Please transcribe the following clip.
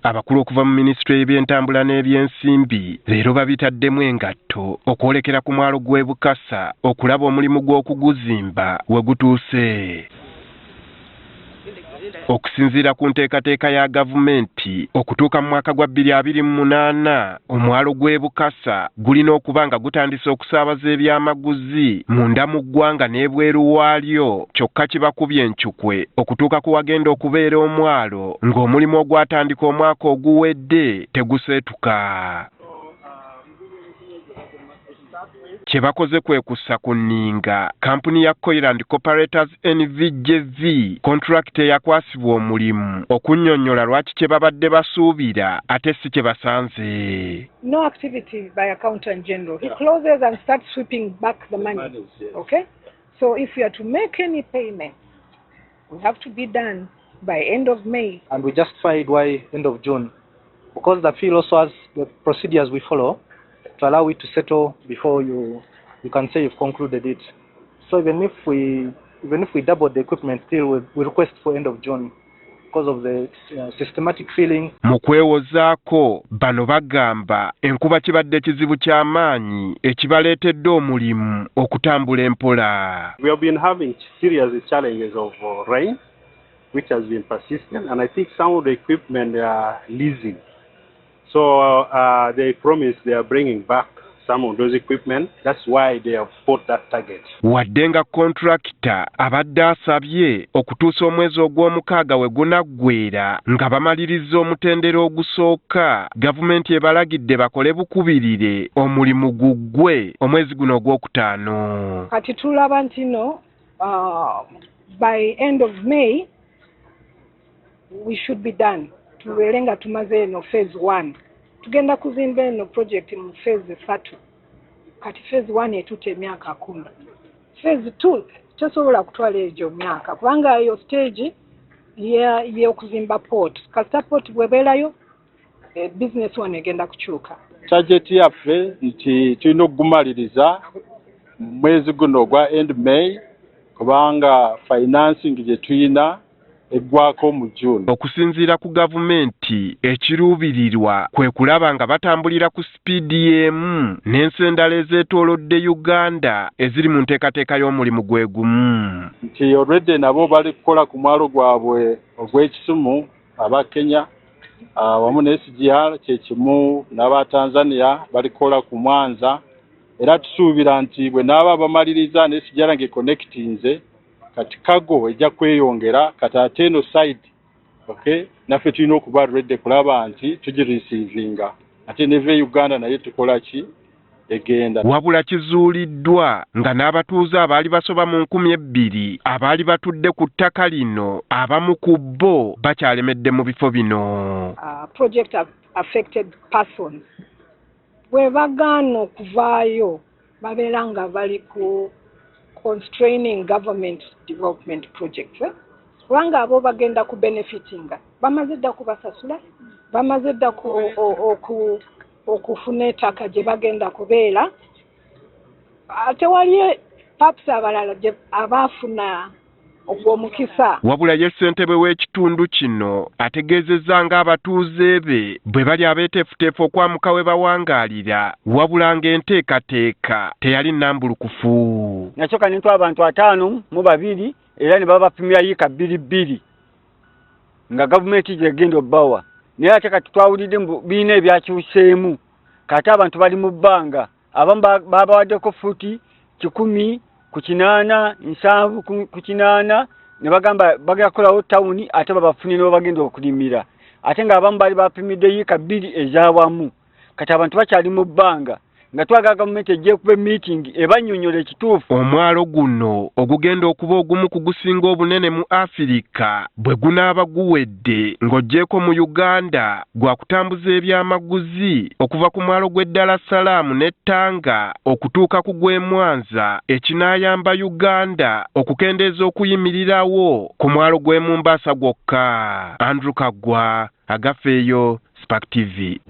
abakulu okuva mu minisitule y'ebyentambula n'ebyensimbi leero babitaddemu engatto okwolekera ku mwalo gw'e Bukasa okulaba omulimu gw'okuguzimba we gutuuse. Okusinziira ku nteekateeka ya gavumenti okutuuka mu mwaka gwa 2028 omwalo gw'e Bukasa gulina okuba nga gutandise okusaabaza ebyamaguzi munda mu ggwanga n'ebweru waalyo, kyokka kibakubye enkyukwe okutuuka ku wagenda okubeera omwalo ng'omulimu ogwatandika omwaka oguwedde teguseetuka. Kye bakoze kwe kussa ku nninga kampuni ya Coiland Corporators NVJV contract eyakwasibwa omulimu okunnyonnyola lwaki kye babadde basuubira ate si kye basanze. No activity by Accountant General. He closes and starts sweeping back the money. Okay? So if you are to make any payment, we have to be done by end of May. And we justified why end of June. Because the fee also has the procedures we follow to allow it to settle before you can say you've concluded it. So even if we double the equipment, still we request for end of June because of the systematic filling. Mu kwewozaako bano bagamba enkuba kibadde kizibu ky'amaanyi ekibaleetedde omulimu okutambula empola. We have been having serious challenges of rain which has been persistent, and I think some of the equipment they are leasing. So they promise they are bringing back some of those equipment. That's why they have put that target. Wadde nga contractor abadde asabye okutuusa omwezi ogw'omukaaga we gunaggweera nga bamaliriza omutendera ogusooka, gavumenti ebalagidde bakole bukubirire omulimu guggwe omwezi guno ogwokutaano. Kati tulaba nti no, by end of May we should be done. Tubeere nga tumaze eno phase 1. Tugenda kuzimba eno project mu phase 3. Kati phase 1 etute emyaka 10. Phase 2 tesobola kutwala egyo myaka kubanga eyo stage y'okuzimba port. Kasita port bwebeerayo business one egenda kukyuka. Target yaffe nti tulina okugumaliriza mwezi guno gwa end May kubanga financing gye tulina eggwako mu June. Okusinziira ku gavumenti ekiruubirirwa kwe kulaba nga batambulira ku sipiidi y'emu n'ensi endala ezeetoolodde Uganda eziri mu nteekateeka y'omulimu gwe gumu. Nti already nabo bali kukola ku mwalo gwabwe ogw'Ekisumu aba Kenya wamu ne SGR kye kimu n'aba Tanzania bali kukola ku Mwanza, era tusuubira nti bwe naaba bamaliriza ne SGR ng'econnectinze kati kago ejja kweyongera kati ate eno side, okay, naffe tulina okuba ready kulaba nti tugirecevinga ate neve Uganda naye tukola ki egenda. Wabula kizuuliddwa nga n'abatuuze abaali basoba mu 2,000 abaali batudde ku ttaka lino abamu ku bo bakyalemedde mu bifo bino. Project affected persons bwe bagaana okuvaayo babeera nga bali ku constraining government development projects. Kubanga abo bagenda ku benefitinga bamaze dda kubasasula, bamaze dda okufuna ettaka gye bagenda kubeera, ate wali paps abalala abaafuna ogw'omukisa. Wabula ye ssentebe w'ekitundu kino ategeezezza ng'abatuuze be bwe bali abeeteefuteefu okwamuka we bawangaalira, wabula ng'enteekateeka teyali nnambulukufu. Nasooka ne ntwala abantu 5 era ne baba bapimira yiika 2 nga gavumenti gyegenda obbawa. Naye ate kati twawulidde biina ebyakyuseemu, kati abantu bali mu bbanga, abamu babawaddeko futi 10 ku 8, 7 ku 8, ne bagamba bagenda kukolawo tawuni ate babafune ne bagenda okulimira, ate ng'abamu bali bapimidde yiika 2 ez'awamu. Kati abantu bakyali mu bbanga nga twagala gavumenti ejje kuba meeting ebannyonnyola ekituufu. Omwalo guno ogugenda okuba ogumu ku gusinga obunene mu Afirika bwe gunaaba guwedde ng'oggyeko mu Uganda gwa kutambuza ebyamaguzi okuva ku mwalo gw'e Dar es Salaam ne Tanga okutuuka ku gw'e Mwanza, ekinaayamba Uganda okukendeeza okuyimirirawo ku mwalo gw'e Mombasa gwokka. Andrew Kagwa, Agafeeyo, Spark TV.